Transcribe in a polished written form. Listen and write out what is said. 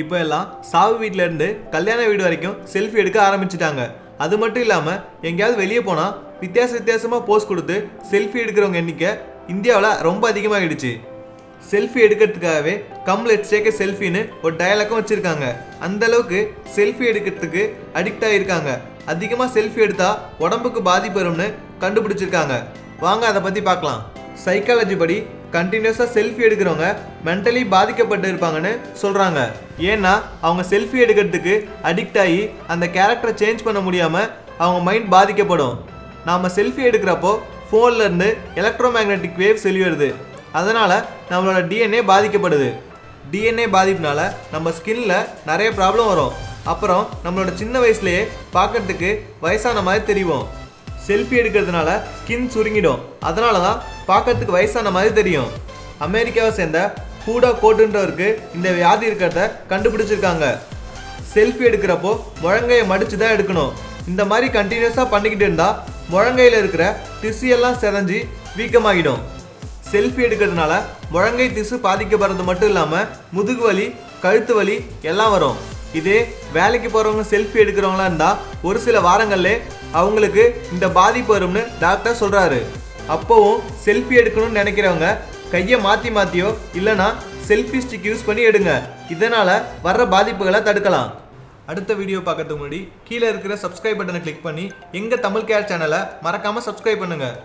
இப்போ எல்லாம் சாவு வீட்ல இருந்து கல்யாண வீடு வரைக்கும் செல்ஃபி எடுக்க ஆரம்பிச்சிட்டாங்க. அது மட்டும் இல்லாம எங்கேயாவது வெளியே போனா வித்தியாசமா போஸ் கொடுத்து செல்ஃபி எடுக்கிறவங்க எண்ணிக்கை இந்தியாவில் ரொம்ப அதிகமாகிடுச்சு. செல்ஃபி எடுக்கிறதுக்காகவே கம் லெட்ஸ் டேக் எ செல்ஃபின்னு ஒரு டயலாக்கும் வச்சிருக்காங்க. அந்த அளவுக்கு செல்ஃபி எடுக்கிறதுக்கு அடிக்ட் ஆகிருக்காங்க. அதிகமாக செல்ஃபி எடுத்தா உடம்புக்கு பாதிப்பு வரும்னு கண்டுபிடிச்சிருக்காங்க. வாங்க அதை பற்றி பார்க்கலாம். சைக்காலஜி படி கண்டினியூஸாக செல்ஃபி எடுக்கிறவங்க மென்டலி பாதிக்கப்பட்டு இருப்பாங்கன்னு சொல்கிறாங்க. ஏன்னா அவங்க செல்ஃபி எடுக்கிறதுக்கு அடிக்ட் ஆகி அந்த கேரக்டரை சேஞ்ச் பண்ண முடியாமல் அவங்க மைண்ட் பாதிக்கப்படும். நாம் செல்ஃபி எடுக்கிறப்போ ஃபோன்லேருந்து எலக்ட்ரோ மேக்னெட்டிக் வேவ்ஸ் வெளிவருது. அதனால் நம்மளோட டிஎன்ஏ பாதிக்கப்படுது. டிஎன்ஏ பாதிப்புனால நம்ம ஸ்கின்ல நிறைய ப்ராப்ளம் வரும். அப்புறம் நம்மளோட சின்ன வயசுலேயே பார்க்கறதுக்கு வயசான மாதிரி தெரியும். செல்ஃபி எடுக்கிறதுனால ஸ்கின் சுருங்கிடும். அதனால தான் பார்க்கறதுக்கு வயசான மாதிரி தெரியும். அமெரிக்காவை சேர்ந்த ஹூடா கோட்டுன்றவருக்கு இந்த வியாதி இருக்கிறத கண்டுபிடிச்சிருக்காங்க. செல்ஃபி எடுக்கிறப்போ முழங்கையை மடித்து தான் எடுக்கணும். இந்த மாதிரி கண்டினியூஸாக பண்ணிக்கிட்டு இருந்தால் முழங்கையில் இருக்கிற திசு எல்லாம் செதஞ்சு வீக்கமாகிடும். செல்ஃபி எடுக்கிறதுனால முழங்கை திசு பாதிக்கப்படுறது மட்டும் இல்லாமல் முதுகு வலி, கழுத்து வலி எல்லாம் வரும். இதே வேலைக்கு போகிறவங்க செல்ஃபி எடுக்கிறவங்களா இருந்தால் ஒரு சில வாரங்கள்லே அவங்களுக்கு இந்த பாதிப்பு வரும்னு டாக்டர் சொல்கிறாரு. அப்போவும் செல்ஃபி எடுக்கணும்னு நினைக்கிறவங்க கையை மாற்றியோ இல்லைனா செல்ஃபி ஸ்டிக் யூஸ் பண்ணி எடுங்க. இதனால் வர்ற பாதிப்புகளை தடுக்கலாம். அடுத்த வீடியோ பார்க்கறதுக்கு முன்னாடி கீழே இருக்கிற சப்ஸ்கிரைப் பட்டனை கிளிக் பண்ணி எங்கள் தமிழ் கேர் சேனலை மறக்காமல் சப்ஸ்கிரைப் பண்ணுங்கள்.